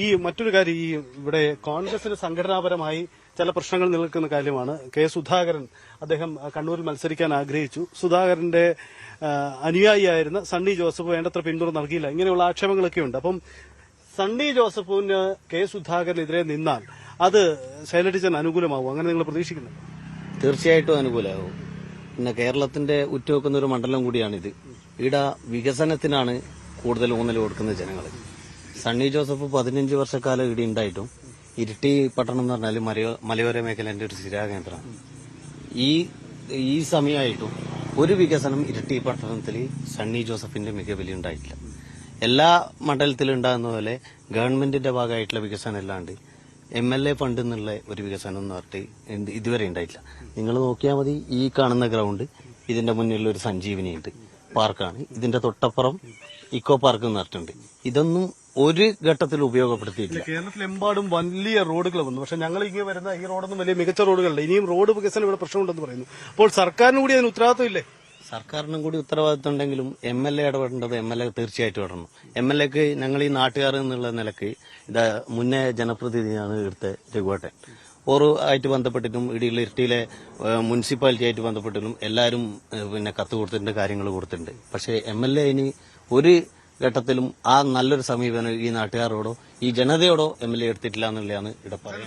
ഈ മറ്റൊരു കാര്യം, ഈ ഇവിടെ കോൺഗ്രസിന് സംഘടനാപരമായി ചില പ്രശ്നങ്ങൾ നിലനിൽക്കുന്ന കാര്യമാണ്. കെ സുധാകരൻ അദ്ദേഹം കണ്ണൂരിൽ മത്സരിക്കാൻ ആഗ്രഹിച്ചു. സുധാകരന്റെ അനുയായിയായിരുന്ന സണ്ണി ജോസഫ് വേണ്ടത്ര പിന്തുണ നൽകിയില്ല. ഇങ്ങനെയുള്ള ആക്ഷേപങ്ങളൊക്കെ ഉണ്ട്. അപ്പം സണ്ണി ജോസഫിന് കെ സുധാകരനെതിരെ നിന്നാൽ അത് ശൈലജ ടീച്ചറിന് അനുകൂലമാവും, അങ്ങനെ നിങ്ങൾ പ്രതീക്ഷിക്കുന്നു? തീർച്ചയായിട്ടും അനുകൂലമാവും. പിന്നെ കേരളത്തിന്റെ ഉറ്റുനോക്കുന്ന ഒരു മണ്ഡലം കൂടിയാണിത്. ഇവിടെ വികസനത്തിനാണ് കൂടുതൽ ഊന്നൽ കൊടുക്കുന്നത് ജനങ്ങൾ. സണ്ണി ജോസഫ് 15 വർഷക്കാലം ഇവിടെ ഉണ്ടായിട്ടും ഇരിട്ടി പട്ടണം എന്ന് പറഞ്ഞാൽ മലയോര മേഖലന്റെ ഒരു സ്ഥിരാകേന്ദ്രമാണ്. ഈ സമയമായിട്ടും ഒരു വികസനം ഇരിട്ടി പട്ടണത്തിൽ സണ്ണി ജോസഫിന്റെ മികവിൽ ഉണ്ടായിട്ടില്ല. എല്ലാ മണ്ഡലത്തിലും ഉണ്ടാകുന്ന പോലെ ഗവൺമെന്റിന്റെ ഭാഗമായിട്ടുള്ള വികസനം അല്ലാണ്ട് MLA ഫണ്ട് എന്നുള്ള ഒരു വികസനം എന്ന് പറഞ്ഞിട്ട് ഇതുവരെ ഉണ്ടായിട്ടില്ല. നിങ്ങൾ നോക്കിയാൽ മതി, ഈ കാണുന്ന ഗ്രൗണ്ട്, ഇതിന്റെ മുന്നിലുള്ള ഒരു സഞ്ജീവനിയുണ്ട്, പാർക്കാണ്. ഇതിന്റെ തൊട്ടപ്പുറം ഇക്കോ പാർക്ക് നടത്തുന്നുണ്ട്. ഇതൊന്നും ഒരു ഘട്ടത്തിൽ ഉപയോഗപ്പെടുത്തിയിട്ടില്ല. കേരളത്തിലെമ്പാടും വലിയ റോഡുകൾ വന്നു. പക്ഷെ ഞങ്ങൾ ഇങ്ങനെ വരുന്ന ഈ റോഡൊന്നും വലിയ മികച്ച റോഡുകളല്ല. ഇനിയും റോഡ് വികസനം ഇവിടെ പ്രശ്നമുണ്ടെന്ന് പറയുന്നു. അപ്പോൾ സർക്കാരിനും കൂടി അതിന് ഉത്തരവാദിത്തമില്ലേ? സർക്കാരിനും കൂടി ഉത്തരവാദിത്തം ഉണ്ടെങ്കിലും MLA ഇടപെടേണ്ടത് MLA തീർച്ചയായിട്ടും ഇടണം. MLAക്ക് ഞങ്ങൾ ഈ നാട്ടുകാർ എന്നുള്ള നിലക്ക് മുന്നേ ജനപ്രതിനിധിയാണ് ഇവിടുത്തെ രഘുവേട്ടൻ. ആയിട്ട് ബന്ധപ്പെട്ടിട്ടും ഇടിയുള്ള ഇരിട്ടിയിലെ മുനിസിപ്പാലിറ്റി ആയിട്ട് ബന്ധപ്പെട്ടിട്ടും എല്ലാവരും പിന്നെ കത്ത് കൊടുത്തിട്ടുണ്ട്, കാര്യങ്ങൾ കൊടുത്തിട്ടുണ്ട്. പക്ഷേ MLA ഇനി ഒരു ഘട്ടത്തിലും ആ നല്ലൊരു സമീപനം ഈ നാട്ടുകാരോടോ ഈ ജനതയോടോ MLA എടുത്തിട്ടില്ല എന്നുള്ളതാണ് ഇവിടെ പറയുന്നത്.